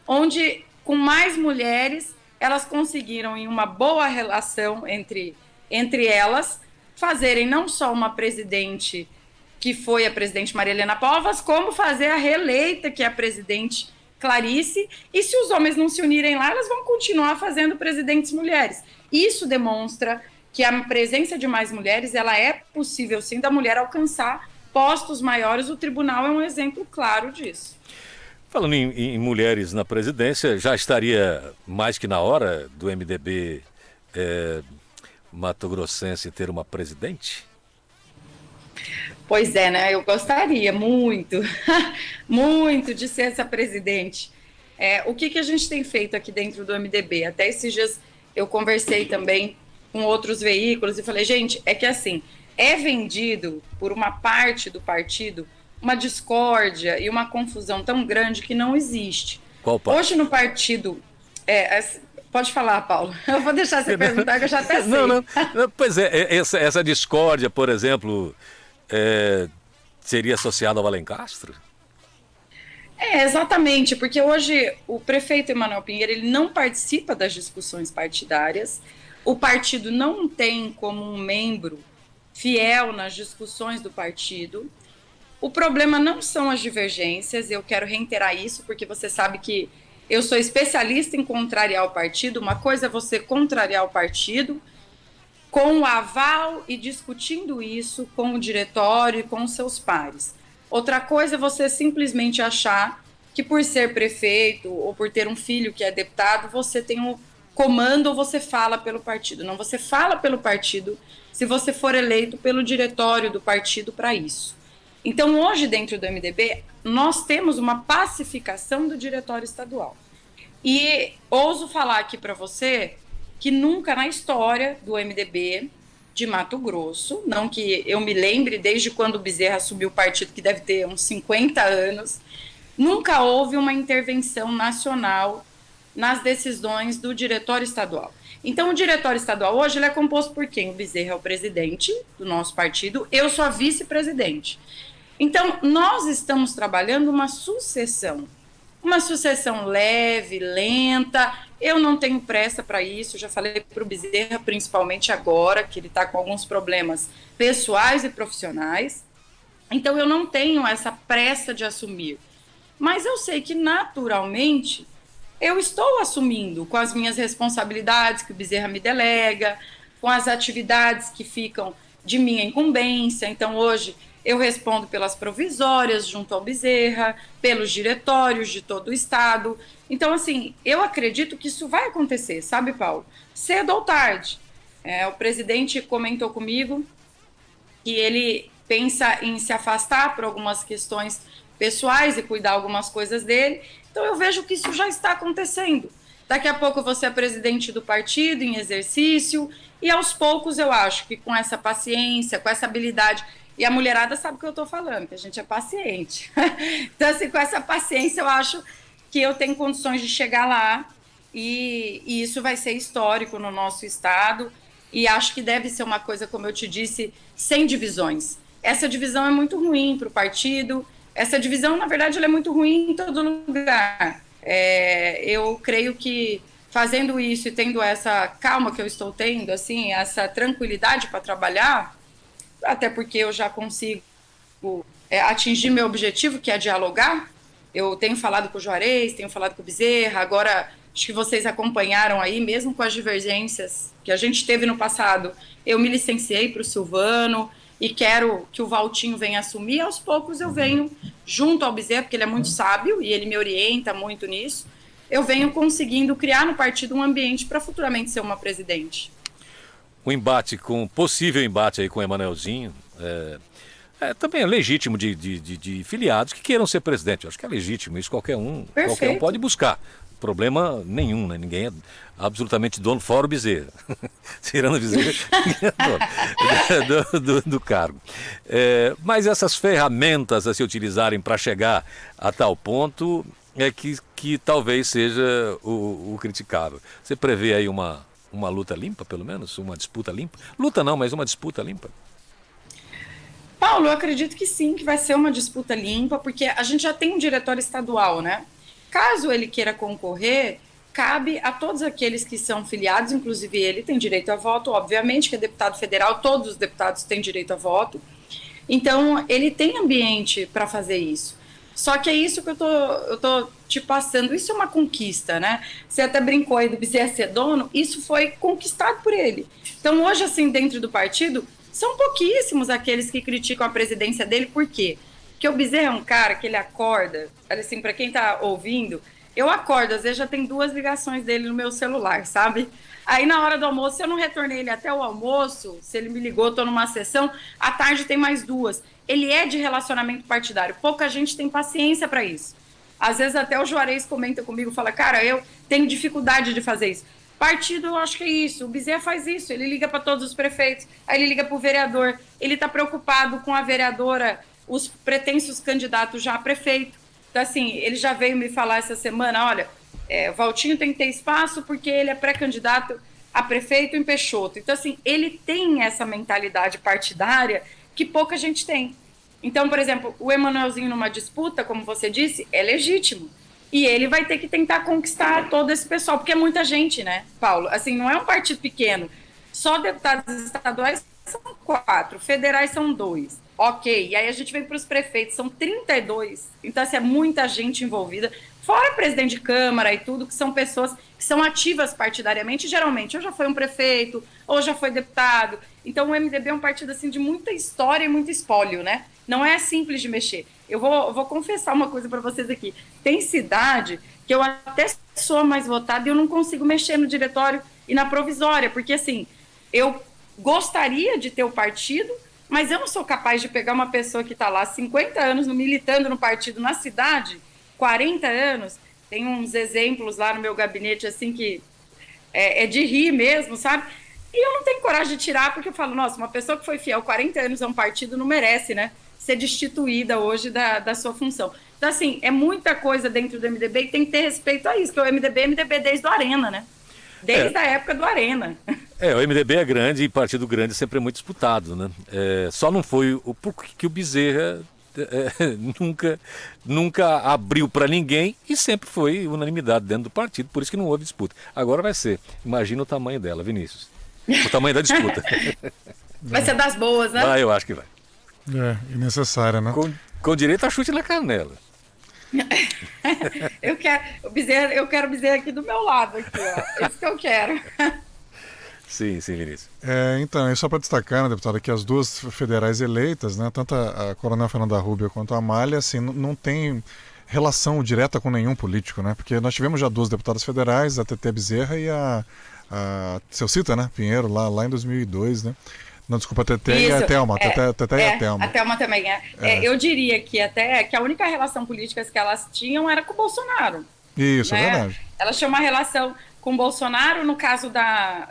B: onde com mais mulheres elas conseguiram, em uma boa relação entre elas, fazerem não só uma presidente, que foi a presidente Maria Helena Povas, como fazer a reeleita, que é a presidente Clarice, e se os homens não se unirem lá, elas vão continuar fazendo presidentes mulheres. Isso demonstra que a presença de mais mulheres, ela é possível, sim, da mulher alcançar postos maiores. O tribunal é um exemplo claro disso.
A: Falando em mulheres na presidência, já estaria mais que na hora do MDB mato-grossense ter uma presidente?
B: Pois é, né? Eu gostaria muito, muito de ser essa presidente. O que a gente tem feito aqui dentro do MDB? Até esses dias eu conversei também com outros veículos e falei, gente, é que assim, é vendido por uma parte do partido uma discórdia e uma confusão tão grande que não existe.
A: Qual parte?
B: Hoje no partido... pode falar, Paulo. Eu vou deixar você perguntar, que eu já até sei.
A: Não. Pois essa discórdia, por exemplo, seria associada ao Alencastro?
B: Exatamente, porque hoje o prefeito Emanuel Pinheiro ele não participa das discussões partidárias, o partido não tem como um membro fiel nas discussões do partido. O problema não são as divergências, eu quero reiterar isso, porque você sabe que eu sou especialista em contrariar o partido. Uma coisa é você contrariar o partido com o aval e discutindo isso com o diretório e com os seus pares. Outra coisa é você simplesmente achar que por ser prefeito ou por ter um filho que é deputado, você tem um comando ou você fala pelo partido. Não, você fala pelo partido se você for eleito pelo diretório do partido para isso. Então, hoje, dentro do MDB, nós temos uma pacificação do diretório estadual. E ouso falar aqui para você que nunca na história do MDB de Mato Grosso, não que eu me lembre desde quando o Bezerra assumiu o partido, que deve ter uns 50 anos, nunca houve uma intervenção nacional nas decisões do diretório estadual. Então, o diretório estadual hoje ele é composto por quem? O Bezerra é o presidente do nosso partido, eu sou a vice-presidente. Então, nós estamos trabalhando uma sucessão leve, lenta. Eu não tenho pressa para isso, já falei para o Bezerra, principalmente agora, que ele está com alguns problemas pessoais e profissionais. Então, eu não tenho essa pressa de assumir. Mas eu sei que, naturalmente, eu estou assumindo com as minhas responsabilidades que o Bezerra me delega, com as atividades que ficam de minha incumbência. Então, hoje, eu respondo pelas provisórias junto ao Bezerra, pelos diretórios de todo o estado. Então, assim, eu acredito que isso vai acontecer, sabe, Paulo? Cedo ou tarde. O presidente comentou comigo que ele pensa em se afastar por algumas questões pessoais e cuidar algumas coisas dele. Então, eu vejo que isso já está acontecendo. Daqui a pouco você é presidente do partido em exercício e, aos poucos, eu acho que com essa paciência, com essa habilidade... E a mulherada sabe o que eu estou falando, que a gente é paciente. Então, assim, com essa paciência, eu acho que eu tenho condições de chegar lá e isso vai ser histórico no nosso estado. E acho que deve ser uma coisa, como eu te disse, sem divisões. Essa divisão é muito ruim para o partido. Essa divisão, na verdade, ela é muito ruim em todo lugar. Eu creio que fazendo isso e tendo essa calma que eu estou tendo, assim, essa tranquilidade para trabalhar... até porque eu já consigo atingir meu objetivo, que é dialogar. Eu tenho falado com o Juarez, tenho falado com o Bezerra, agora acho que vocês acompanharam aí, mesmo com as divergências que a gente teve no passado, eu me licenciei para o Silvano e quero que o Valtinho venha assumir. Aos poucos eu venho junto ao Bezerra, porque ele é muito sábio e ele me orienta muito nisso, eu venho conseguindo criar no partido um ambiente para futuramente ser uma presidente.
A: Possível embate aí com o Emanuelzinho, também é legítimo de filiados que queiram ser presidente. Eu acho que é legítimo, isso qualquer um pode buscar. Problema nenhum, né? Ninguém é absolutamente dono, fora o Bezerra. Tirando o Bezerra, ninguém é dono do cargo. Mas essas ferramentas a se utilizarem para chegar a tal ponto é que talvez seja o criticável. Você prevê aí uma luta limpa, pelo menos? Uma disputa limpa? Luta não, mas uma disputa limpa?
B: Paulo, eu acredito que sim, que vai ser uma disputa limpa, porque a gente já tem um diretório estadual, né? Caso ele queira concorrer, cabe a todos aqueles que são filiados, inclusive ele tem direito a voto, obviamente que é deputado federal, todos os deputados têm direito a voto. Então, ele tem ambiente para fazer isso. Só que é isso que eu tô te passando, isso é uma conquista, né? Você até brincou aí do Bezerra ser dono, isso foi conquistado por ele. Então, hoje, assim, dentro do partido, são pouquíssimos aqueles que criticam a presidência dele, por quê? Porque o Bezerra é um cara que ele acorda, assim, para quem tá ouvindo, eu acordo, às vezes já tem 2 ligações dele no meu celular, sabe? Aí na hora do almoço, se eu não retornei ele até o almoço, se ele me ligou, estou numa sessão, à tarde tem mais 2. Ele é de relacionamento partidário, pouca gente tem paciência para isso. Às vezes até o Juarez comenta comigo, fala, cara, eu tenho dificuldade de fazer isso. Partido, eu acho que é isso, o Bezerra faz isso, ele liga para todos os prefeitos, aí ele liga para o vereador, ele está preocupado com a vereadora, os pretensos candidatos já a prefeito. Então, assim, ele já veio me falar essa semana, olha, o Valtinho tem que ter espaço porque ele é pré-candidato a prefeito em Peixoto. Então, assim, ele tem essa mentalidade partidária que pouca gente tem. Então, por exemplo, o Emanuelzinho numa disputa, como você disse, é legítimo. E ele vai ter que tentar conquistar todo esse pessoal, porque é muita gente, né, Paulo? Assim, não é um partido pequeno. Só deputados estaduais são 4, federais são 2. Ok, e aí a gente vem para os prefeitos, são 32. Então, assim, é muita gente envolvida. Fora presidente de Câmara e tudo, que são pessoas que são ativas partidariamente, geralmente ou já foi um prefeito, ou já foi deputado. Então, o MDB é um partido, assim, de muita história e muito espólio, né? Não é simples de mexer. Eu vou confessar uma coisa para vocês aqui. Tem cidade que eu até sou mais votada e eu não consigo mexer no diretório e na provisória, porque, assim, eu gostaria de ter o partido, mas eu não sou capaz de pegar uma pessoa que está lá há 50 anos militando no partido na cidade, 40 anos, tem uns exemplos lá no meu gabinete, assim, que é de rir mesmo, sabe? E eu não tenho coragem de tirar, porque eu falo, nossa, uma pessoa que foi fiel 40 anos a um partido não merece, né, ser destituída hoje da sua função. Então, assim, é muita coisa dentro do MDB e tem que ter respeito a isso, porque o MDB é MDB desde o Arena, né? Desde a época do Arena.
A: O MDB é grande e partido grande sempre é muito disputado, né? Só não foi o porque o Bezerra nunca abriu para ninguém e sempre foi unanimidade dentro do partido, por isso que não houve disputa. Agora vai ser. Imagina o tamanho dela, Vinícius. O tamanho da disputa.
B: Vai ser das boas, né?
A: Eu acho que vai.
C: E necessária, né?
A: Com direito a chute na canela.
B: Eu quero o Bezerra aqui do meu lado, aqui, ó. Isso que eu quero.
A: Sim, Vinícius.
C: Então, e só para destacar, né, deputada, que as duas federais eleitas, né, tanto a Coronel Fernanda Rubio quanto a Amália, assim, não tem relação direta com nenhum político, né? Porque nós tivemos já duas deputadas federais, a Tete Bezerra e a Celcita, né, Pinheiro, lá em 2002, né? Não, desculpa, a Tete e a Thelma. Tete e a Thelma.
B: A Thelma também eu diria que até que a única relação política que elas tinham era com o Bolsonaro.
C: Isso,
B: né?
C: é verdade.
B: Elas tinham uma relação com o Bolsonaro, no caso da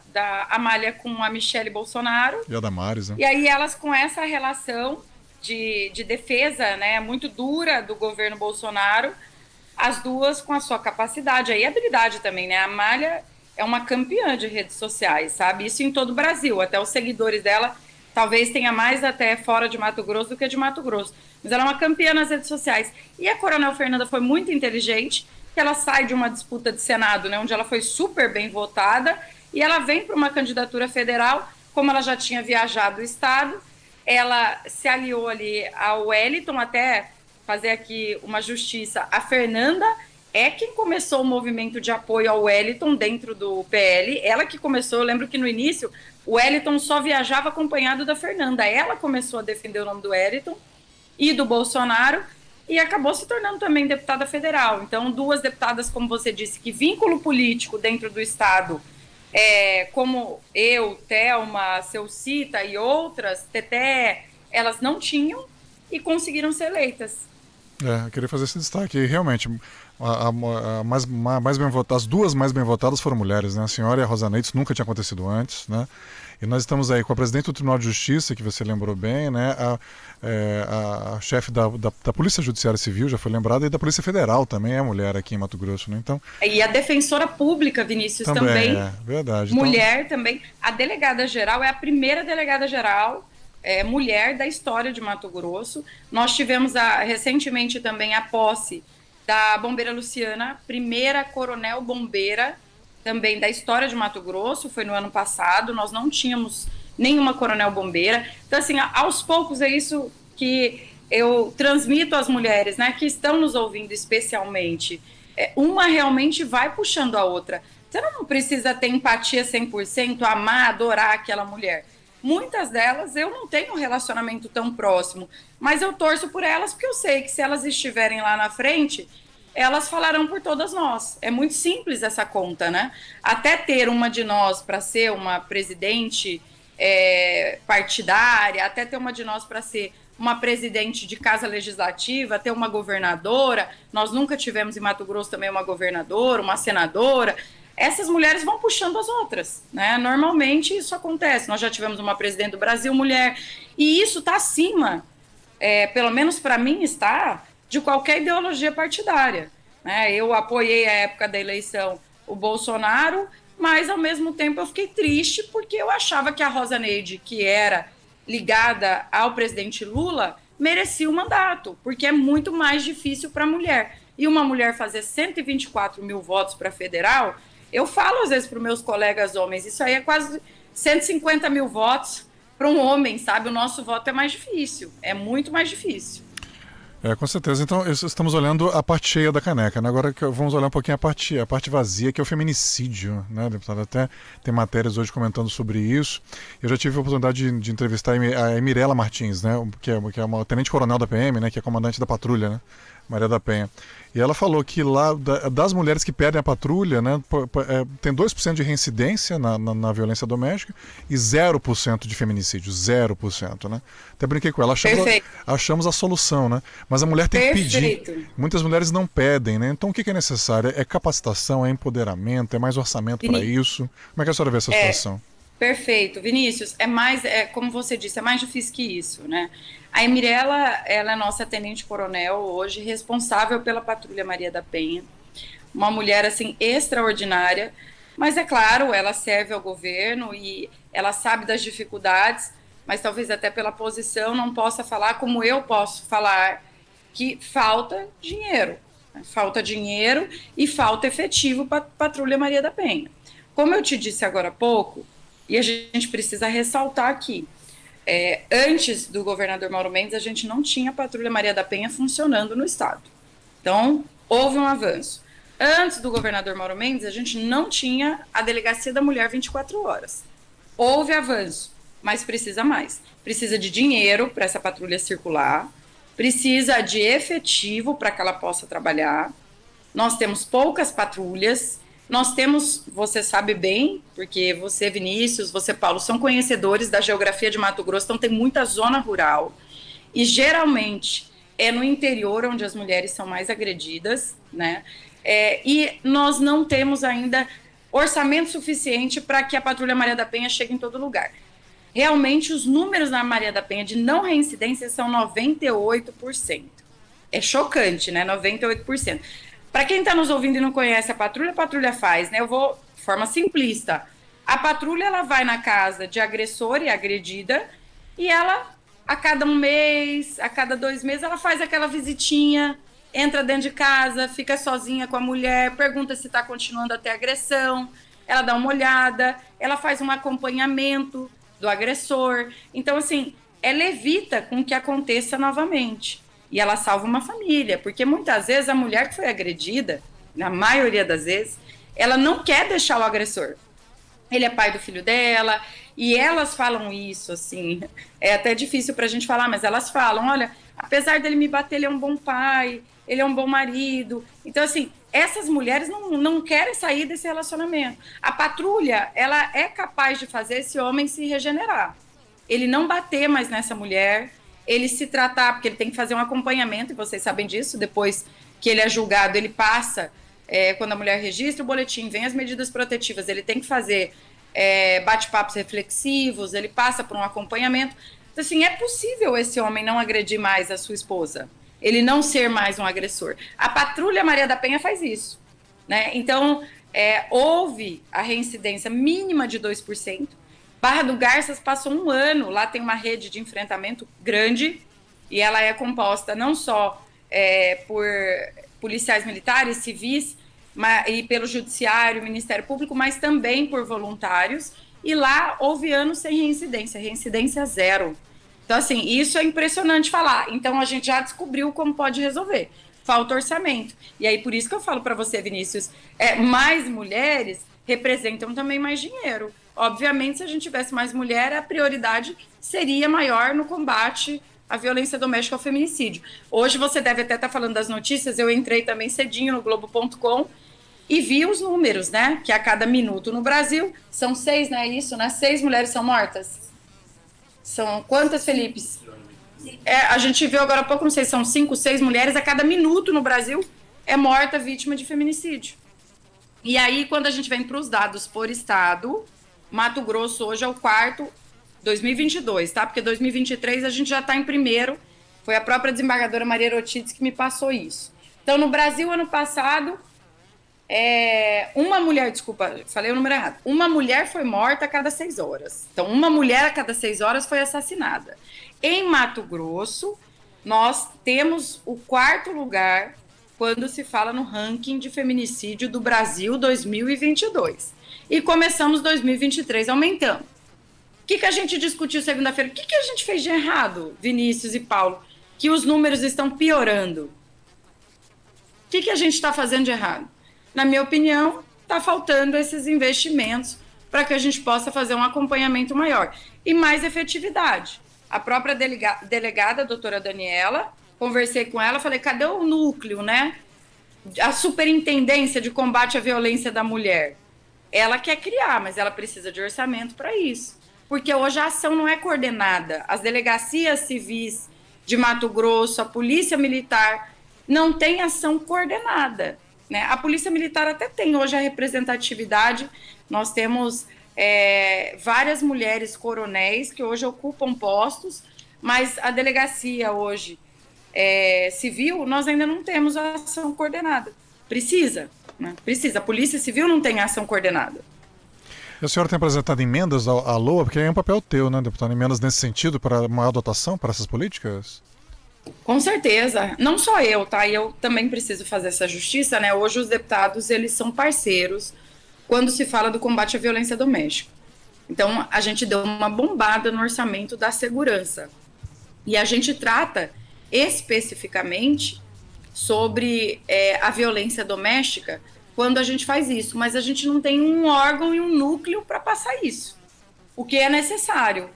B: Amália com a Michele Bolsonaro.
C: E a Damares, né?
B: E aí elas com essa relação de defesa, né, muito dura do governo Bolsonaro, as duas com a sua capacidade e habilidade também, né? A Amália é uma campeã de redes sociais, sabe? Isso em todo o Brasil. Até os seguidores dela talvez tenha mais até fora de Mato Grosso do que de Mato Grosso. Mas ela é uma campeã nas redes sociais. E a Coronel Fernanda foi muito inteligente, que ela sai de uma disputa de Senado, né, onde ela foi super bem votada, e ela vem para uma candidatura federal, como ela já tinha viajado o Estado, ela se aliou ali ao Wellington, até fazer aqui uma justiça. A Fernanda é quem começou o movimento de apoio ao Wellington dentro do PL, ela que começou. Eu lembro que no início o Wellington só viajava acompanhado da Fernanda, ela começou a defender o nome do Wellington e do Bolsonaro, e acabou se tornando também deputada federal. Então, duas deputadas, como você disse, que vínculo político dentro do Estado, como eu, Thelma, Celcita e outras, Teté, elas não tinham e conseguiram ser eleitas.
C: Eu queria fazer esse destaque. E, realmente, mais bem votadas, as duas mais bem votadas foram mulheres, né? A senhora e a Rosa Neide, isso nunca tinha acontecido antes, né? E nós estamos aí com a presidente do Tribunal de Justiça, que você lembrou bem, né? A chefe da Polícia Judiciária Civil, já foi lembrada, e da Polícia Federal também é mulher aqui em Mato Grosso, né? Então,
B: e a defensora pública, Vinícius, também
C: verdade.
B: Mulher então, também. A delegada-geral é a primeira delegada-geral mulher da história de Mato Grosso. Nós tivemos recentemente também a posse da bombeira Luciana, primeira coronel bombeira também da história de Mato Grosso, foi no ano passado. Nós não tínhamos nenhuma coronel bombeira. Então, assim, aos poucos é isso que eu transmito às mulheres, né, que estão nos ouvindo especialmente. Uma realmente vai puxando a outra. Você não precisa ter empatia 100%, amar, adorar aquela mulher. Muitas delas eu não tenho um relacionamento tão próximo, mas eu torço por elas porque eu sei que se elas estiverem lá na frente, elas falarão por todas nós. É muito simples essa conta, né? Até ter uma de nós para ser uma presidente partidária, até ter uma de nós para ser uma presidente de casa legislativa, ter uma governadora. Nós nunca tivemos em Mato Grosso também uma governadora, uma senadora. Essas mulheres vão puxando as outras, né? Normalmente isso acontece. Nós já tivemos uma presidente do Brasil mulher, e isso está acima, pelo menos para mim está, de qualquer ideologia partidária, né? Eu apoiei a época da eleição o Bolsonaro, mas ao mesmo tempo eu fiquei triste porque eu achava que a Rosa Neide, que era ligada ao presidente Lula, merecia o mandato, porque é muito mais difícil para a mulher. E uma mulher fazer 124 mil votos para federal, eu falo às vezes para os meus colegas homens, isso aí é quase 150 mil votos para um homem, sabe? O nosso voto é mais difícil, é muito mais difícil.
C: Com certeza. Então, estamos olhando a parte cheia da caneca, né? Agora vamos olhar um pouquinho a parte vazia, que é o feminicídio, né, deputado? Até tem matérias hoje comentando sobre isso. Eu já tive a oportunidade de entrevistar a Mirela Martins, né? Que é uma tenente-coronel da PM, né? Que é comandante da patrulha, né? Maria da Penha. E ela falou que lá, das mulheres que perdem a patrulha, né, tem 2% de reincidência na violência doméstica e 0% de feminicídio, 0%, né? Até brinquei com ela, achamos a solução, né? Mas a mulher tem que pedir. Muitas mulheres não pedem, né? Então o que é necessário? É capacitação, é empoderamento, é mais orçamento para isso? Como é que a senhora vê essa situação?
B: Perfeito, Vinícius, como você disse, é mais difícil que isso, né? A Mirella, ela é nossa tenente-coronel hoje, responsável pela Patrulha Maria da Penha, uma mulher, assim, extraordinária, mas é claro, ela serve ao governo e ela sabe das dificuldades, mas talvez até pela posição não possa falar como eu posso falar, que falta dinheiro e falta efetivo para a Patrulha Maria da Penha. Como eu te disse agora há pouco, e a gente precisa ressaltar aqui, antes do governador Mauro Mendes, a gente não tinha a Patrulha Maria da Penha funcionando no estado. Então, houve um avanço. Antes do governador Mauro Mendes, a gente não tinha a Delegacia da Mulher 24 horas. Houve avanço, mas precisa mais. Precisa de dinheiro para essa patrulha circular, precisa de efetivo para que ela possa trabalhar. Nós temos poucas patrulhas. Nós temos, você sabe bem, porque você, Vinícius, você, Paulo, são conhecedores da geografia de Mato Grosso, então tem muita zona rural, e geralmente é no interior onde as mulheres são mais agredidas, né? E nós não temos ainda orçamento suficiente para que a Patrulha Maria da Penha chegue em todo lugar. Realmente, os números na Maria da Penha de não reincidência são 98%. É chocante, né? 98%. Para quem está nos ouvindo e não conhece a patrulha faz, né? Eu vou de forma simplista. A patrulha, ela vai na casa de agressor e agredida e ela, a cada um mês, a cada 2 meses, ela faz aquela visitinha, entra dentro de casa, fica sozinha com a mulher, pergunta se está continuando até a agressão, ela dá uma olhada, ela faz um acompanhamento do agressor. Então, assim, ela evita com que aconteça novamente. E ela salva uma família, porque muitas vezes a mulher que foi agredida, na maioria das vezes, ela não quer deixar o agressor. Ele é pai do filho dela, e elas falam isso, assim, é até difícil pra gente falar, mas elas falam, olha, apesar dele me bater, ele é um bom pai, ele é um bom marido. Então, assim, essas mulheres não querem sair desse relacionamento. A patrulha, ela é capaz de fazer esse homem se regenerar. Ele não bater mais nessa mulher, ele se tratar, porque ele tem que fazer um acompanhamento, e vocês sabem disso, depois que ele é julgado, ele passa, quando a mulher registra o boletim, vem as medidas protetivas, ele tem que fazer bate-papos reflexivos, ele passa por um acompanhamento. Então, assim, é possível esse homem não agredir mais a sua esposa, ele não ser mais um agressor. A Patrulha Maria da Penha faz isso, né? Então, houve a reincidência mínima de 2%, Barra do Garças passou 1 ano, lá tem uma rede de enfrentamento grande, e ela é composta não só por policiais militares, civis, e pelo Judiciário, Ministério Público, mas também por voluntários, e lá houve anos sem reincidência 0. Então, assim, isso é impressionante falar. Então, a gente já descobriu como pode resolver. Falta orçamento. E aí, por isso que eu falo para você, Vinícius, mais mulheres representam também mais dinheiro. Obviamente, se a gente tivesse mais mulher, a prioridade seria maior no combate à violência doméstica e ao feminicídio. Hoje você deve até estar falando das notícias, eu entrei também cedinho no Globo.com e vi os números, né? Que a cada minuto no Brasil, são 6, né? Isso, né? 6 mulheres são mortas. São quantas, Felipe? A gente viu agora há pouco, não sei, são 5, 6 mulheres a cada minuto no Brasil é morta vítima de feminicídio. E aí, quando a gente vem para os dados por estado, Mato Grosso hoje é o 4º, 2022, tá? Porque 2023 a gente já está em 1º, foi a própria desembargadora Maria Erotides que me passou isso. Então, no Brasil, ano passado, uma mulher foi morta a cada 6 horas. Então, uma mulher a cada 6 horas foi assassinada. Em Mato Grosso, nós temos o 4º lugar quando se fala no ranking de feminicídio do Brasil 2022. E começamos 2023 aumentando. O que a gente discutiu segunda-feira? O que a gente fez de errado, Vinícius e Paulo? Que os números estão piorando. O que a gente está fazendo de errado? Na minha opinião, está faltando esses investimentos para que a gente possa fazer um acompanhamento maior. E mais efetividade. A própria delegada, a doutora Daniela, conversei com ela, falei, cadê o núcleo, né? A Superintendência de Combate à Violência da Mulher. Ela quer criar, mas ela precisa de orçamento para isso. Porque hoje a ação não é coordenada. As delegacias civis de Mato Grosso, a Polícia Militar, não tem ação coordenada, né? A Polícia Militar até tem hoje a representatividade. Nós temos várias mulheres coronéis que hoje ocupam postos, mas a delegacia hoje civil, nós ainda não temos a ação coordenada. Precisa, né? Precisa. A Polícia Civil não tem ação coordenada.
C: E a senhora tem apresentado emendas à LOA, porque é um papel teu, né, deputado? Emendas nesse sentido, para maior dotação para essas políticas?
B: Com certeza. Não só eu, tá? E eu também preciso fazer essa justiça, né? Hoje os deputados, eles são parceiros quando se fala do combate à violência doméstica. Então, a gente deu uma bombada no orçamento da segurança. E a gente trata especificamente sobre a violência doméstica quando a gente faz isso, mas a gente não tem um órgão e um núcleo para passar isso, o que é necessário.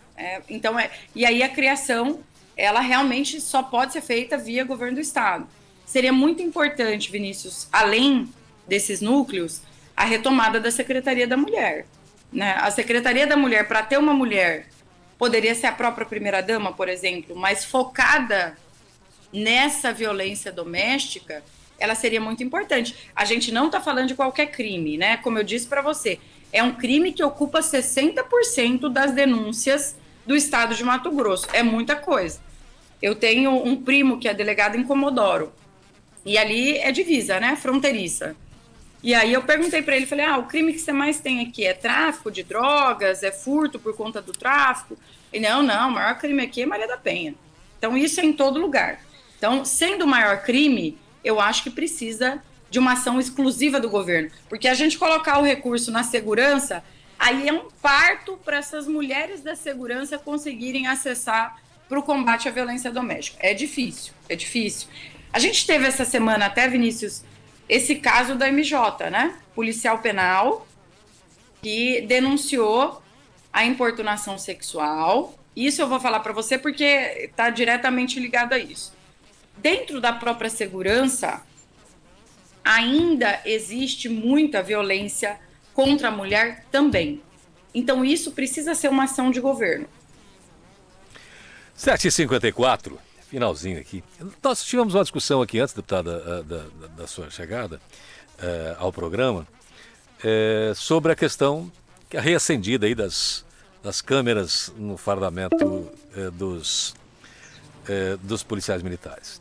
B: E aí a criação, ela realmente só pode ser feita via governo do Estado. Seria muito importante, Vinícius, além desses núcleos, a retomada da Secretaria da Mulher, né? A Secretaria da Mulher, para ter uma mulher, poderia ser a própria primeira-dama, por exemplo, mas focada nessa violência doméstica, ela seria muito importante. A gente não está falando de qualquer crime, né? Como eu disse para você, é um crime que ocupa 60% das denúncias do estado de Mato Grosso. É muita coisa. Eu tenho um primo que é delegado em Comodoro, e ali é divisa, né? Fronteiriça. E aí eu perguntei para ele, falei, o crime que você mais tem aqui é tráfico de drogas, é furto por conta do tráfico? Ele, não, o maior crime aqui é Maria da Penha. Então isso é em todo lugar. Então, sendo o maior crime, eu acho que precisa de uma ação exclusiva do governo. Porque a gente colocar o recurso na segurança, aí é um parto para essas mulheres da segurança conseguirem acessar para o combate à violência doméstica. É difícil, é difícil. A gente teve essa semana até, Vinícius, esse caso da MJ, né? Policial penal, que denunciou a importunação sexual. Isso eu vou falar para você porque está diretamente ligado a isso. Dentro da própria segurança, ainda existe muita violência contra a mulher também. Então, isso precisa ser uma ação de governo.
A: 7h54, finalzinho aqui. Nós tivemos uma discussão aqui antes, deputada, da sua chegada ao programa, sobre a questão reacendida aí das câmeras no fardamento dos policiais militares.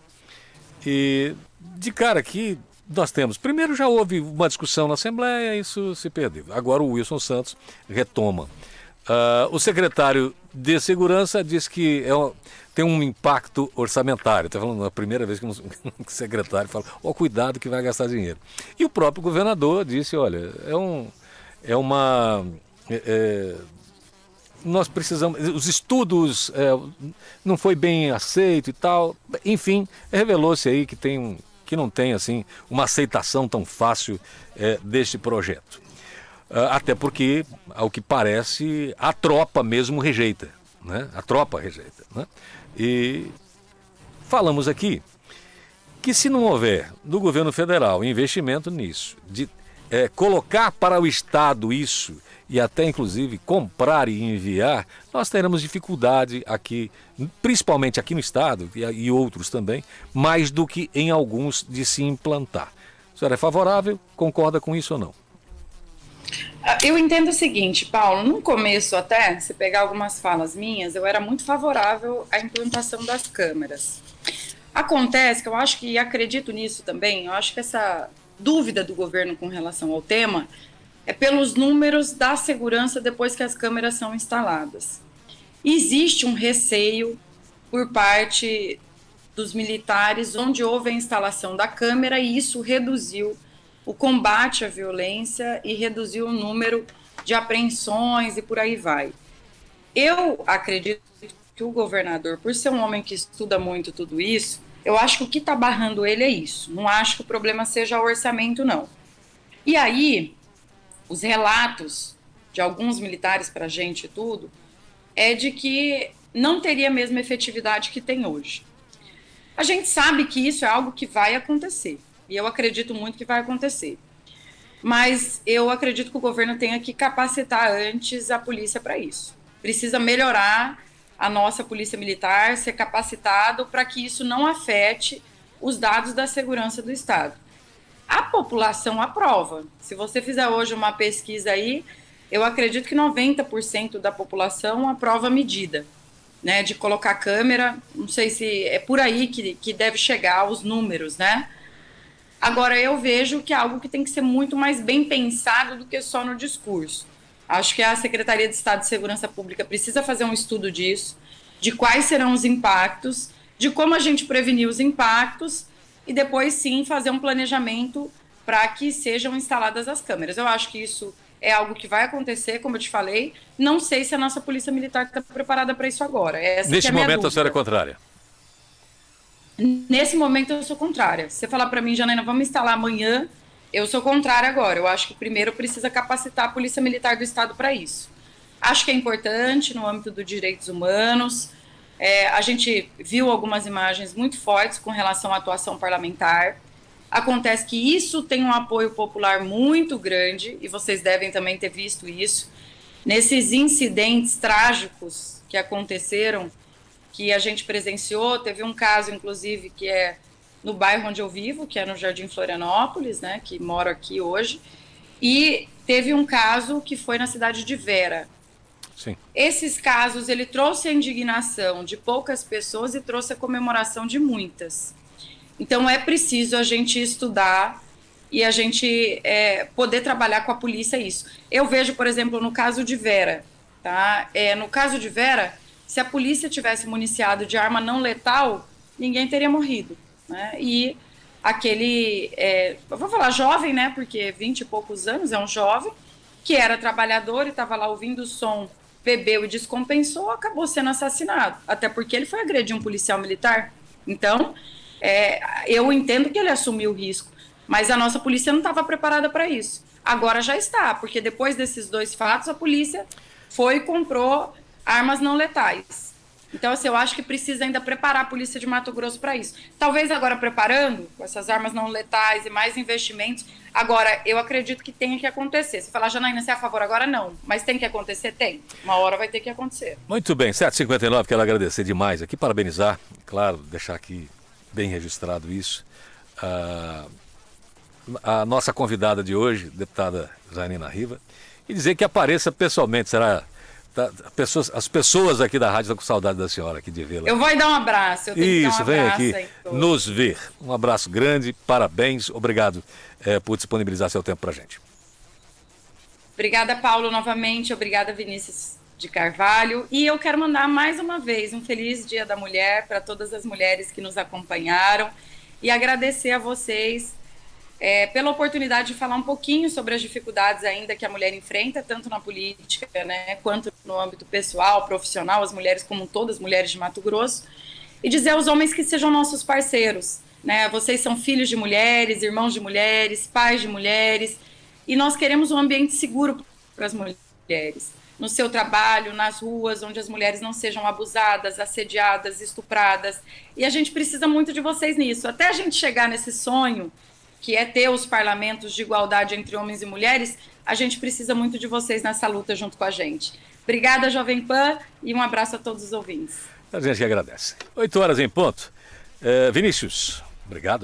A: E de cara aqui, nós temos, primeiro já houve uma discussão na Assembleia, isso se perdeu. Agora o Wilson Santos retoma. O secretário de Segurança diz que tem um impacto orçamentário. Está falando a primeira vez que um secretário fala, cuidado que vai gastar dinheiro. E o próprio governador disse, olha, nós precisamos, os estudos não foi bem aceito e tal, enfim, revelou-se aí que não tem assim uma aceitação tão fácil deste projeto. Até porque, ao que parece, a tropa mesmo rejeita, né? A tropa rejeita, né? E falamos aqui que se não houver do governo federal investimento nisso, de colocar para o Estado isso, e até inclusive comprar e enviar, nós teremos dificuldade aqui, principalmente aqui no Estado e outros também, mais do que em alguns de se implantar. A senhora é favorável? Concorda com isso ou não?
B: Eu entendo o seguinte, Paulo, no começo até, se pegar algumas falas minhas, eu era muito favorável à implantação das câmeras. Acontece que eu acho que, e acredito nisso também, eu acho que essa dúvida do governo com relação ao tema é pelos números da segurança depois que as câmeras são instaladas. Existe um receio por parte dos militares onde houve a instalação da câmera e isso reduziu o combate à violência e reduziu o número de apreensões e por aí vai. Eu acredito que o governador, por ser um homem que estuda muito tudo isso, eu acho que o que está barrando ele é isso. Não acho que o problema seja o orçamento, não. E aí, os relatos de alguns militares para a gente e tudo, é de que não teria a mesma efetividade que tem hoje. A gente sabe que isso é algo que vai acontecer, e eu acredito muito que vai acontecer. Mas eu acredito que o governo tenha que capacitar antes a polícia para isso. Precisa melhorar a nossa polícia militar, ser capacitado para que isso não afete os dados da segurança do Estado. A população aprova. Se você fizer hoje uma pesquisa aí, eu acredito que 90% da população aprova a medida, né, de colocar câmera. Não sei se é por aí que deve chegar os números, né? Agora, eu vejo que é algo que tem que ser muito mais bem pensado do que só no discurso. Acho que a Secretaria de Estado de Segurança Pública precisa fazer um estudo disso, de quais serão os impactos, de como a gente prevenir os impactos e depois, sim, fazer um planejamento para que sejam instaladas as câmeras. Eu acho que isso é algo que vai acontecer, como eu te falei. Não sei se a nossa Polícia Militar está preparada para isso agora.
A: Neste momento, a senhora é contrária?
B: Nesse momento eu sou contrária. Se você falar para mim, Janaína, vamos instalar amanhã, eu sou contrária agora. Eu acho que primeiro precisa capacitar a Polícia Militar do Estado para isso. Acho que é importante no âmbito dos direitos humanos. A gente viu algumas imagens muito fortes com relação à atuação parlamentar. Acontece que isso tem um apoio popular muito grande, e vocês devem também ter visto isso, nesses incidentes trágicos que aconteceram, que a gente presenciou. Teve um caso, inclusive, que é no bairro onde eu vivo, que é no Jardim Florianópolis, né, que moro aqui hoje, e teve um caso que foi na cidade de Vera.
A: Sim.
B: Esses casos, ele trouxe a indignação de poucas pessoas e trouxe a comemoração de muitas. Então, é preciso a gente estudar e a gente poder trabalhar com a polícia isso. Eu vejo, por exemplo, no caso de Vera, tá? No caso de Vera, se a polícia tivesse municiado de arma não letal, ninguém teria morrido, né? E aquele, eu vou falar jovem, né? Porque 20 e poucos anos, é um jovem, que era trabalhador e estava lá ouvindo o som, bebeu e descompensou, acabou sendo assassinado. Até porque ele foi agredir um policial militar. Então, eu entendo que ele assumiu o risco, mas a nossa polícia não estava preparada para isso. Agora já está, porque depois desses dois fatos, a polícia foi e comprou armas não letais. Então, assim, eu acho que precisa ainda preparar a polícia de Mato Grosso para isso. Talvez agora preparando, com essas armas não letais e mais investimentos, agora eu acredito que tenha que acontecer. Se falar, Janaína, você é a favor agora? Não. Mas tem que acontecer? Tem. Uma hora vai ter que acontecer.
A: Muito bem, 7h59, quero agradecer demais aqui, parabenizar, claro, deixar aqui bem registrado isso. A nossa convidada de hoje, deputada Janina Riva, e dizer que apareça pessoalmente. Será... As pessoas aqui da rádio estão com saudade da senhora aqui de vê-la.
B: Eu vou dar um abraço. Eu tenho que dar um
A: vem
B: abraço
A: aqui nos ver. Um abraço grande, parabéns, obrigado por disponibilizar seu tempo para a gente.
B: Obrigada, Paulo, novamente. Obrigada, Vinícius de Carvalho. E eu quero mandar mais uma vez um feliz Dia da Mulher para todas as mulheres que nos acompanharam e agradecer a vocês pela oportunidade de falar um pouquinho sobre as dificuldades ainda que a mulher enfrenta, tanto na política, né, quanto no âmbito pessoal, profissional, as mulheres como todas, as mulheres de Mato Grosso, e dizer aos homens que sejam nossos parceiros, né? Vocês são filhos de mulheres, irmãos de mulheres, pais de mulheres, e nós queremos um ambiente seguro para as mulheres, no seu trabalho, nas ruas, onde as mulheres não sejam abusadas, assediadas, estupradas, e a gente precisa muito de vocês nisso. Até a gente chegar nesse sonho, que é ter os parlamentos de igualdade entre homens e mulheres, a gente precisa muito de vocês nessa luta junto com a gente. Obrigada, Jovem Pan, e um abraço a todos os ouvintes.
A: A gente que agradece. 8 horas em ponto. Vinícius, obrigado.